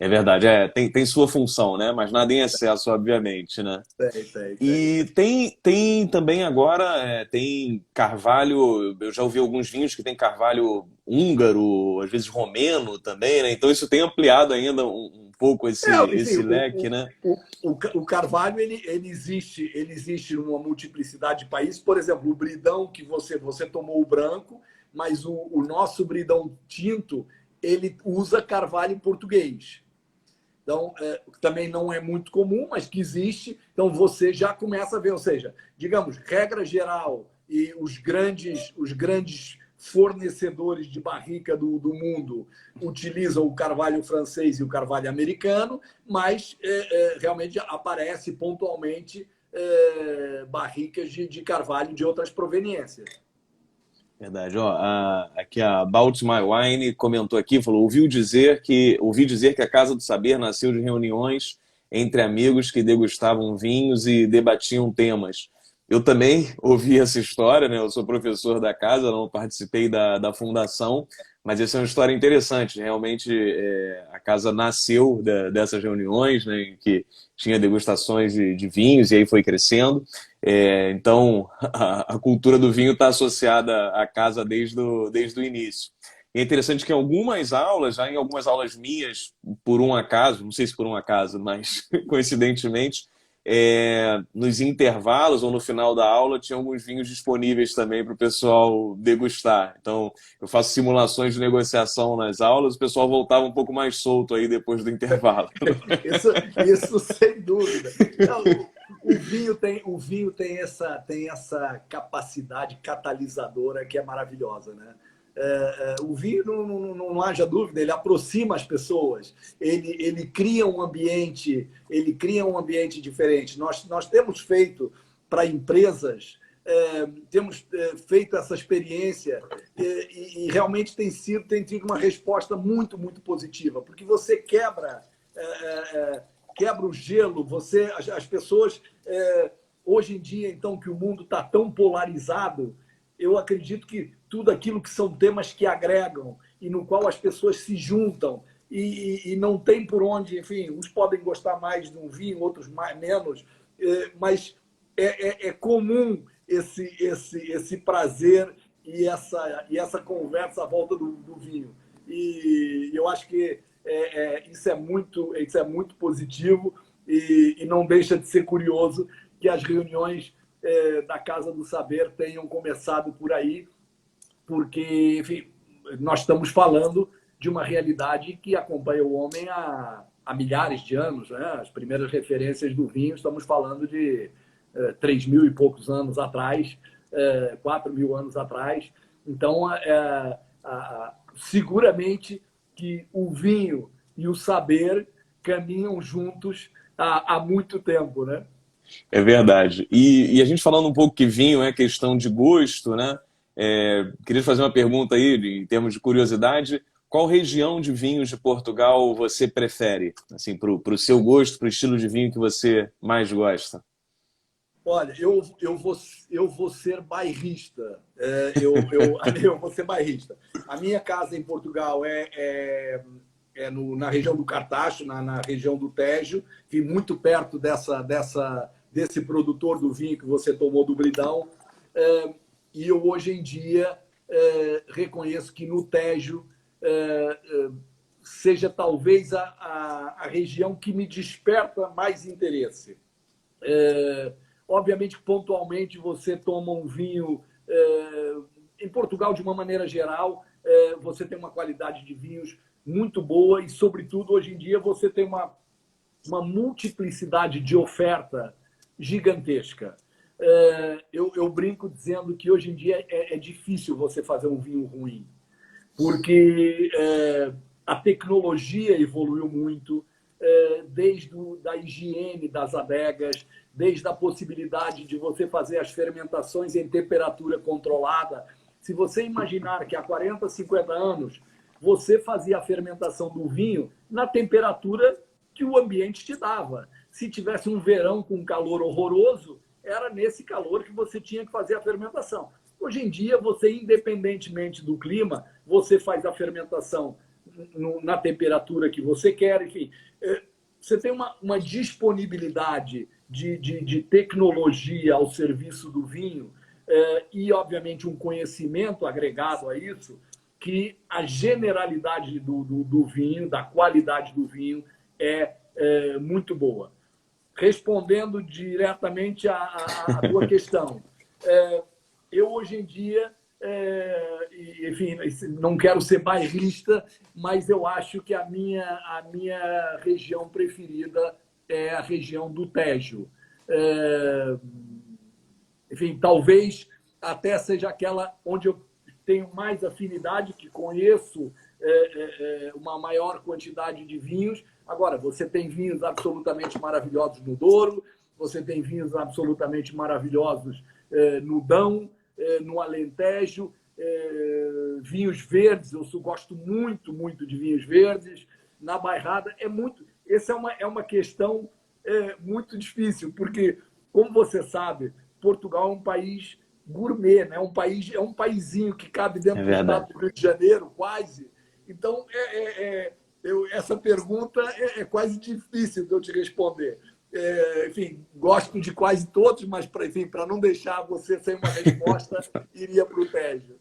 É verdade, tem sua função, né? Mas nada em excesso, obviamente, né? Tem. E tem também agora, tem carvalho, eu já ouvi alguns vinhos que tem carvalho húngaro, às vezes romeno também, né? Então isso tem ampliado ainda um pouco esse leque, né? O carvalho, ele existe numa multiplicidade de países. Por exemplo, o bridão que você tomou o branco, mas o nosso bridão tinto, ele usa carvalho português. Então, também não é muito comum, mas que existe. Então, você já começa a ver, ou seja, digamos, regra geral, e os grandes fornecedores de barrica do mundo utilizam o carvalho francês e o carvalho americano, mas realmente aparece pontualmente barricas de carvalho de outras proveniências. Verdade. Ó, aqui a Baltimore Wine comentou aqui, falou, ouvi dizer que a Casa do Saber nasceu de reuniões entre amigos que degustavam vinhos e debatiam temas. Eu também ouvi essa história, né? Eu sou professor da casa, não participei da fundação, mas essa é uma história interessante. Realmente, a casa nasceu dessas reuniões, né? Em que tinha degustações de vinhos e aí foi crescendo. Então, a cultura do vinho está associada à casa desde o início. E é interessante que em algumas aulas, já em algumas aulas minhas, por um acaso, não sei se por um acaso, mas coincidentemente, nos intervalos ou no final da aula tinha alguns vinhos disponíveis também para o pessoal degustar. Então, eu faço simulações de negociação nas aulas, o pessoal voltava um pouco mais solto aí depois do intervalo. Isso sem dúvida. O vinho tem essa capacidade catalisadora que é maravilhosa, né? O vinho, não haja dúvida, ele aproxima as pessoas, ele cria um ambiente diferente. Nós temos feito para empresas, temos feito essa experiência e realmente tem tido uma resposta muito, muito positiva, porque você quebra o gelo, as pessoas hoje em dia, então, que o mundo está tão polarizado, eu acredito que tudo aquilo que são temas que agregam e no qual as pessoas se juntam e não tem por onde, enfim, uns podem gostar mais de um vinho, outros mais, menos, mas é comum esse prazer e essa conversa à volta do vinho. E eu acho que isso é muito positivo e não deixa de ser curioso que as reuniões da Casa do Saber tenham começado por aí, porque, enfim, nós estamos falando de uma realidade que acompanha o homem há milhares de anos, né? As primeiras referências do vinho, estamos falando de 3.000 e poucos anos atrás, 4.000 anos atrás. Então, seguramente que o vinho e o saber caminham juntos há muito tempo, né? É verdade. E a gente falando um pouco que vinho é questão de gosto, né? Queria fazer uma pergunta aí, em termos de curiosidade. Qual região de vinhos de Portugal você prefere? Assim, para o seu gosto, para o estilo de vinho que você mais gosta? Olha, eu vou ser bairrista. Eu vou ser bairrista. A minha casa em Portugal na região do Cartaxo, na região do Tejo, que muito perto desse produtor do vinho que você tomou do Bridão. E eu, hoje em dia, reconheço que no Tejo seja talvez a região que me desperta mais interesse. Obviamente, pontualmente, você toma um vinho. Em Portugal, de uma maneira geral, você tem uma qualidade de vinhos muito boa e, sobretudo, hoje em dia, você tem uma multiplicidade de oferta gigantesca. Eu brinco dizendo que hoje em dia é difícil você fazer um vinho ruim, porque a tecnologia evoluiu muito, desde da higiene das adegas, desde a possibilidade de você fazer as fermentações em temperatura controlada. Se você imaginar que há 40, 50 anos você fazia a fermentação do vinho na temperatura que o ambiente te dava. Se tivesse um verão com calor horroroso, era nesse calor que você tinha que fazer a fermentação. Hoje em dia, você, independentemente do clima, você faz a fermentação na temperatura que você quer, enfim. Você tem uma disponibilidade de tecnologia ao serviço do vinho e, obviamente, um conhecimento agregado a isso, que a generalidade do vinho, da qualidade do vinho, é muito boa. Respondendo diretamente à tua questão, eu hoje em dia, enfim, não quero ser bairrista, mas eu acho que a minha região preferida é a região do Tejo. Enfim, talvez até seja aquela onde eu tenho mais afinidade, que conheço uma maior quantidade de vinhos. Agora, você tem vinhos absolutamente maravilhosos no Douro, você tem vinhos absolutamente maravilhosos no Dão, no Alentejo, vinhos verdes, eu gosto muito, muito de vinhos verdes. Na Bairrada, essa é uma questão muito difícil, porque, como você sabe, Portugal é um país gourmet, né? É um paizinho que cabe dentro do estado do Rio de Janeiro, quase. Então, essa pergunta é quase difícil de eu te responder. Enfim, gosto de quase todos, mas para não deixar você sem uma resposta, iria para o Tejo.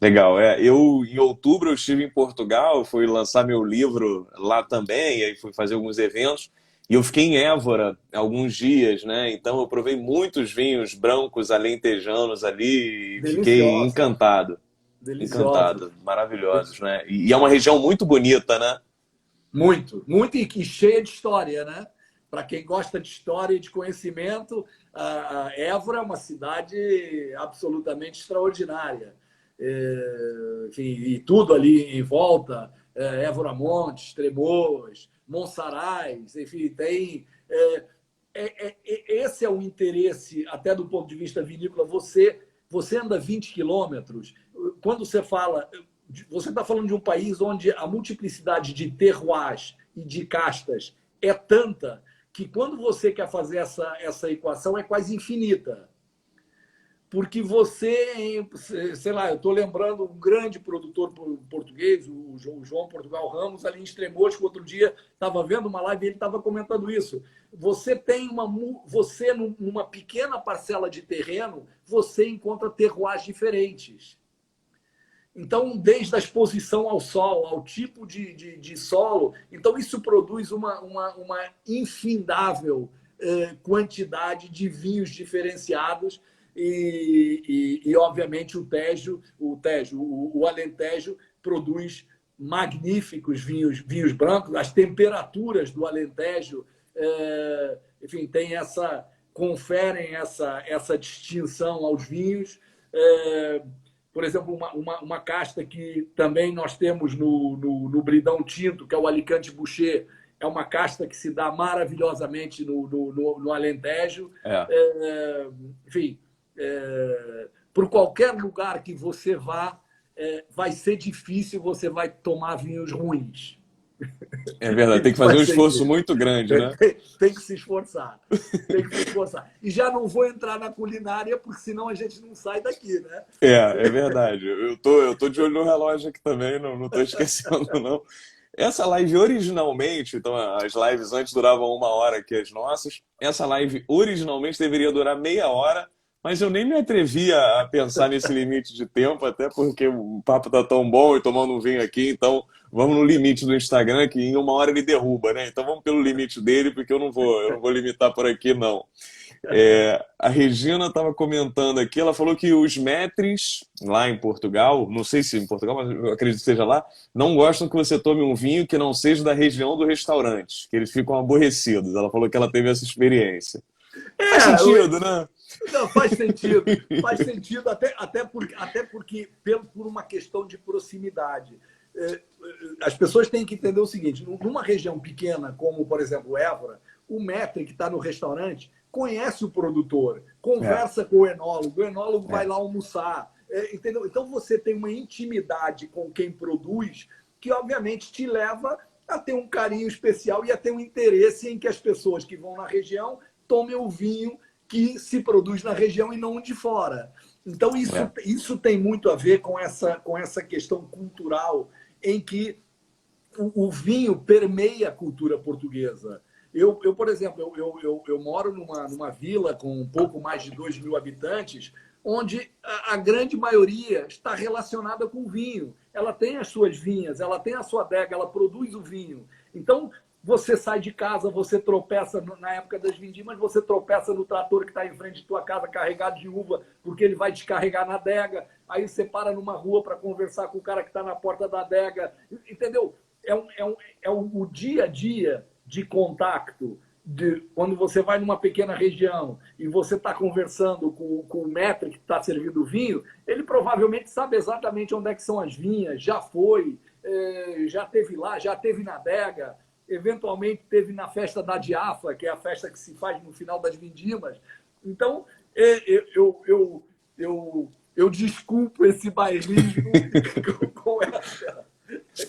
Legal. Em outubro, eu estive em Portugal, fui lançar meu livro lá também, e aí fui fazer alguns eventos. E eu fiquei em Évora alguns dias, né? Então eu provei muitos vinhos brancos alentejanos ali e fiquei Deliciosa. encantado. Deliciosos. Encantado. Maravilhosos, né? E é uma região muito bonita, né? Muito, muito e cheia de história, né? Para quem gosta de história e de conhecimento, a Évora é uma cidade absolutamente extraordinária. Enfim, e tudo ali em volta, Évora Montes, Tremoz, Monsaraz, enfim, tem... esse é o interesse, até do ponto de vista vinícola. Você anda 20 quilômetros, quando você fala... Você está falando de um país onde a multiplicidade de terroirs e de castas é tanta que quando você quer fazer essa equação é quase infinita. Porque você, sei lá, eu estou lembrando um grande produtor português, o João Portugal Ramos, ali em Estremoz, que outro dia estava vendo uma live e ele estava comentando isso. Você numa pequena parcela de terreno, você encontra terroirs diferentes. Então, desde a exposição ao sol, ao tipo de solo, então isso produz uma infindável quantidade de vinhos diferenciados e obviamente, o Alentejo produz magníficos vinhos brancos. As temperaturas do Alentejo, enfim, conferem essa distinção aos vinhos. Por exemplo, uma casta que também nós temos no Bridão Tinto, que é o Alicante Boucher, é uma casta que se dá maravilhosamente no Alentejo. Enfim, por qualquer lugar que você vá, vai ser difícil, você vai tomar vinhos ruins. É verdade, tem que fazer um esforço muito grande, né? Tem que se esforçar. Tem que se esforçar. E já não vou entrar na culinária, porque senão a gente não sai daqui, né? É verdade. Eu tô de olho no relógio aqui também, não tô esquecendo, não. Essa live originalmente, então as lives antes duravam 1 hora aqui, as nossas. Essa live originalmente deveria durar meia hora, mas eu nem me atrevia a pensar nesse limite de tempo, até porque o papo tá tão bom e tomando um vinho aqui, então vamos no limite do Instagram, que em 1 hora ele derruba, né? Então vamos pelo limite dele, porque eu não vou limitar por aqui, não. A Regina estava comentando aqui, ela falou que os maîtres lá em Portugal, não sei se em Portugal, mas eu acredito que seja lá, não gostam que você tome um vinho que não seja da região do restaurante, que eles ficam aborrecidos. Ela falou que ela teve essa experiência. Faz sentido, né? Não, faz sentido. Faz sentido, até porque por uma questão de proximidade. As pessoas têm que entender o seguinte: numa região pequena, como, por exemplo, Évora, o maître que está no restaurante conhece o produtor, conversa com o enólogo vai lá almoçar. Entendeu? Então você tem uma intimidade com quem produz que, obviamente, te leva a ter um carinho especial e a ter um interesse em que as pessoas que vão na região tomem o vinho que se produz na região e não de fora. Então, isso tem muito a ver com essa questão cultural em que o vinho permeia a cultura portuguesa. Eu por exemplo, eu moro numa vila com um pouco mais de 2.000 habitantes, onde a grande maioria está relacionada com o vinho. Ela tem as suas vinhas, ela tem a sua adega, ela produz o vinho. Então, você sai de casa, você tropeça, na época das vindimas, você tropeça no trator que está em frente de tua casa carregado de uva, porque ele vai descarregar na adega. Aí você para numa rua para conversar com o cara que está na porta da adega. Entendeu? É o dia a dia de contato, quando você vai numa pequena região e você está conversando com o maître que está servindo o vinho, ele provavelmente sabe exatamente onde é que são as vinhas, já foi, já teve lá, já teve na adega, eventualmente teve na festa da Diafa, que é a festa que se faz no final das vindimas. Então, eu desculpo esse bairrismo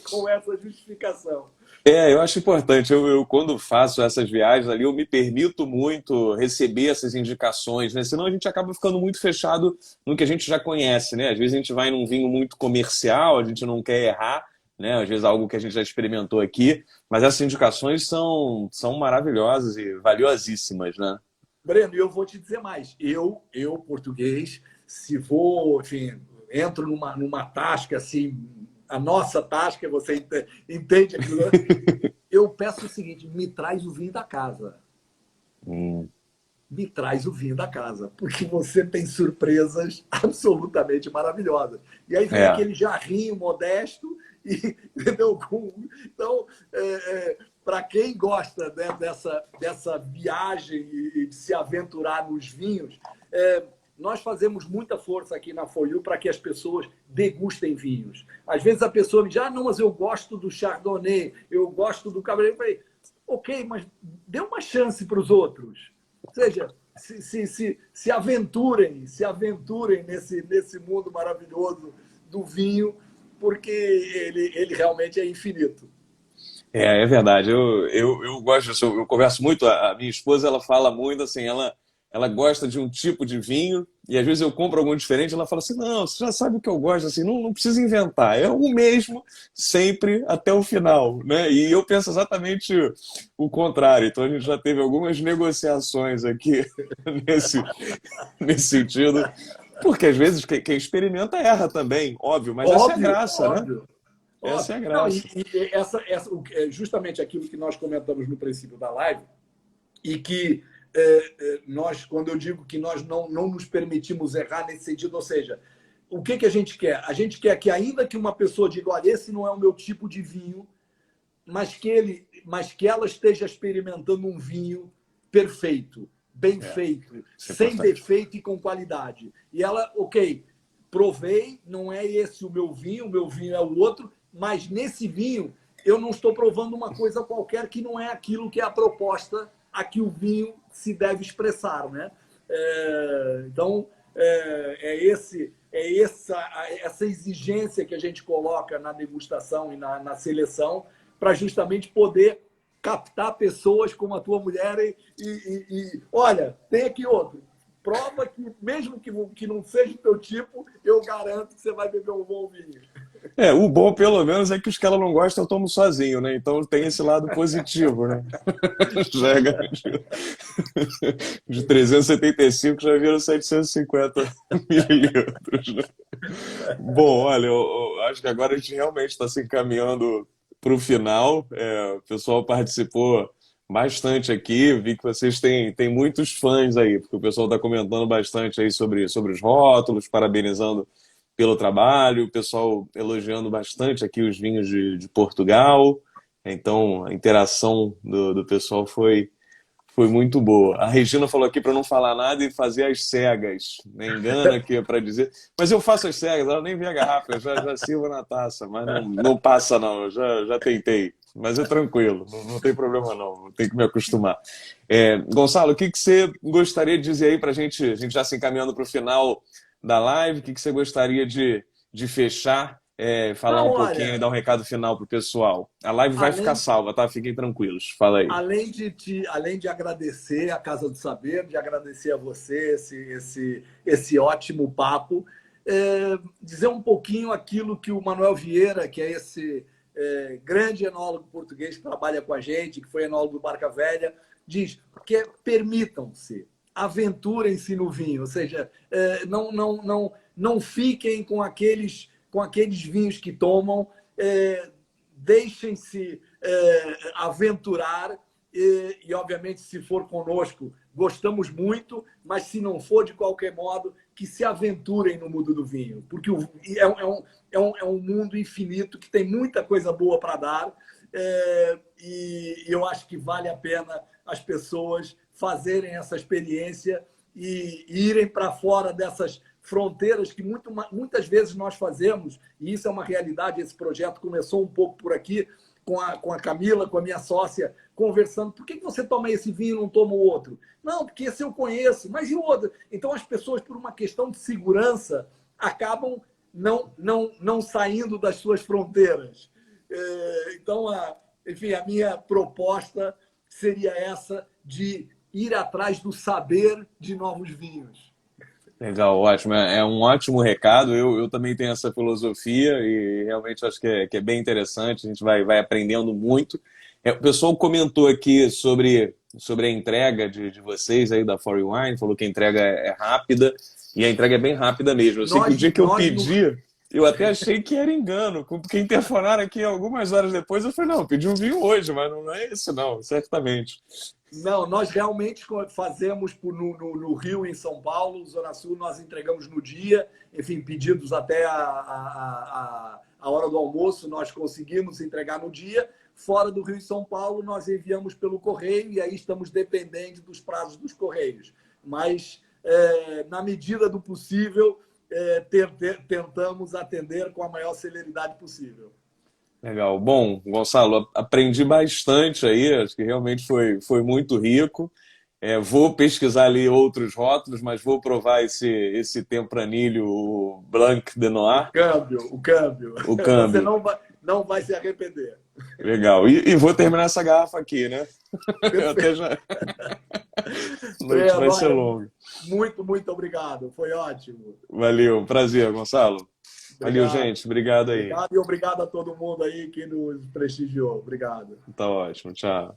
com essa justificação. Eu acho importante. Eu, quando faço essas viagens ali, eu me permito muito receber essas indicações, né? Senão a gente acaba ficando muito fechado no que a gente já conhece, né? Às vezes a gente vai num vinho muito comercial, a gente não quer errar, né? Às vezes algo que a gente já experimentou aqui, mas essas indicações são maravilhosas e valiosíssimas, né? Breno, eu vou te dizer mais. Eu português, se vou, enfim, entro numa tasca assim, a nossa tasca, você entende aquilo? Eu peço o seguinte: me traz o vinho da casa. Me traz o vinho da casa, porque você tem surpresas absolutamente maravilhosas. E aí vem aquele jarrinho modesto, entendeu? Então, para quem gosta, né, dessa viagem e de se aventurar nos vinhos, nós fazemos muita força aqui na For You para que as pessoas degustem vinhos. Às vezes a pessoa me diz: não, mas eu gosto do Chardonnay, eu gosto do Cabernet. Eu falei: ok, mas dê uma chance para os outros. Ou seja, se aventurem nesse mundo maravilhoso do vinho, porque ele realmente é infinito. É verdade. Eu gosto disso. Eu converso muito. A minha esposa, ela fala muito assim, ela gosta de um tipo de vinho e às vezes eu compro algum diferente, ela fala assim, não, você já sabe o que eu gosto, assim, não precisa inventar, é o mesmo sempre até o final, né? E eu penso exatamente o contrário. Então a gente já teve algumas negociações aqui nesse, nesse sentido, porque às vezes quem experimenta erra também, óbvio, mas essa é a Óbvio, graça, né? óbvio. Essa é a Óbvio. Não, graça. justamente aquilo que nós comentamos no princípio da live, e que nós, quando eu digo que nós não nos permitimos errar nesse sentido, ou seja, o que a gente quer? A gente quer que, ainda que uma pessoa diga, olha, esse não é o meu tipo de vinho, mas que ela esteja experimentando um vinho perfeito, bem feito, Isso é sem importante. defeito e com qualidade. E ela, ok, provei, não é esse o meu vinho é o outro, mas nesse vinho eu não estou provando uma coisa qualquer que não é aquilo que é a proposta a que o vinho se deve expressar, né? Então, essa exigência que a gente coloca na degustação e na seleção para justamente poder captar pessoas como a tua mulher olha, tem aqui outro. Prova que, mesmo que não seja o teu tipo, eu garanto que você vai beber um bom vinho. O bom, pelo menos, é que os que ela não gosta eu tomo sozinho, né? Então tem esse lado positivo, né? Já é garantido. De 375 já viram 750 mililitros, né? Bom, olha, eu acho que agora a gente realmente está se encaminhando para o final. O pessoal participou bastante aqui. Vi que vocês têm muitos fãs aí, porque o pessoal está comentando bastante aí sobre os rótulos, parabenizando pelo trabalho, o pessoal elogiando bastante aqui os vinhos de Portugal. Então, a interação do pessoal foi muito boa. A Regina falou aqui para não falar nada e fazer as cegas. Me engana aqui para dizer. Mas eu faço as cegas, ela nem vê a garrafa, eu já sirvo na taça, mas não passa não, eu já tentei. Mas é tranquilo, não tem problema não, tem que me acostumar. Gonçalo, o que você gostaria de dizer aí para a gente já se encaminhando para o final da live, o que você gostaria de fechar, falar Não, um pouquinho e olha, dar um recado final para o pessoal? A live vai ficar além, salva, tá? Fiquem tranquilos. Fala aí. além de agradecer a Casa do Saber, de agradecer a você esse ótimo papo, dizer um pouquinho aquilo que o Manuel Vieira, que é esse grande enólogo português que trabalha com a gente, que foi enólogo do Barca Velha, diz que permitam-se, aventurem-se no vinho, ou seja, não fiquem com aqueles vinhos que tomam, deixem-se aventurar obviamente, se for conosco, gostamos muito, mas se não for, de qualquer modo, que se aventurem no mundo do vinho, porque é um mundo infinito que tem muita coisa boa para dar e eu acho que vale a pena as pessoas fazerem essa experiência e irem para fora dessas fronteiras que muitas vezes nós fazemos, e isso é uma realidade. Esse projeto começou um pouco por aqui, com a Camila, com a minha sócia, conversando. Por que você toma esse vinho e não toma o outro? Não, porque esse eu conheço, mas e o outro? Então as pessoas, por uma questão de segurança, acabam não saindo das suas fronteiras. Então, enfim, a minha proposta seria essa, de ir atrás do saber de novos vinhos. Legal, ótimo. É um ótimo recado. Eu também tenho essa filosofia e realmente acho que é bem interessante. A gente vai aprendendo muito. O pessoal comentou aqui sobre a entrega de vocês aí da For Wine, falou que a entrega é rápida e a entrega é bem rápida mesmo. Eu sei que o dia que eu Nós no, pedi, eu até achei que era engano. Porque interfonaram aqui algumas horas depois, eu falei, não, eu pedi um vinho hoje, mas não é esse não, certamente. Não, nós realmente fazemos no Rio e em São Paulo, Zona Sul, nós entregamos no dia, enfim, pedidos até a hora do almoço, nós conseguimos entregar no dia. Fora do Rio e São Paulo, nós enviamos pelo correio e aí estamos dependentes dos prazos dos correios. Mas, na medida do possível, tentamos atender com a maior celeridade possível. Legal. Bom, Gonçalo, aprendi bastante aí, acho que realmente foi muito rico. Vou pesquisar ali outros rótulos, mas vou provar esse Tempranillo, o Blanc de O Noir, câmbio, o câmbio. o Você câmbio. não vai, não vai se arrepender. Legal. E vou terminar essa garrafa aqui, né? Eu até Perfeito. já. A noite vai Breno, ser olha, longa. muito, muito obrigado. Foi ótimo. Valeu. Prazer, Gonçalo. Valeu, Obrigado. gente. Obrigado aí. Obrigado e obrigado a todo mundo aí que nos prestigiou. Obrigado. Tá ótimo. Tchau.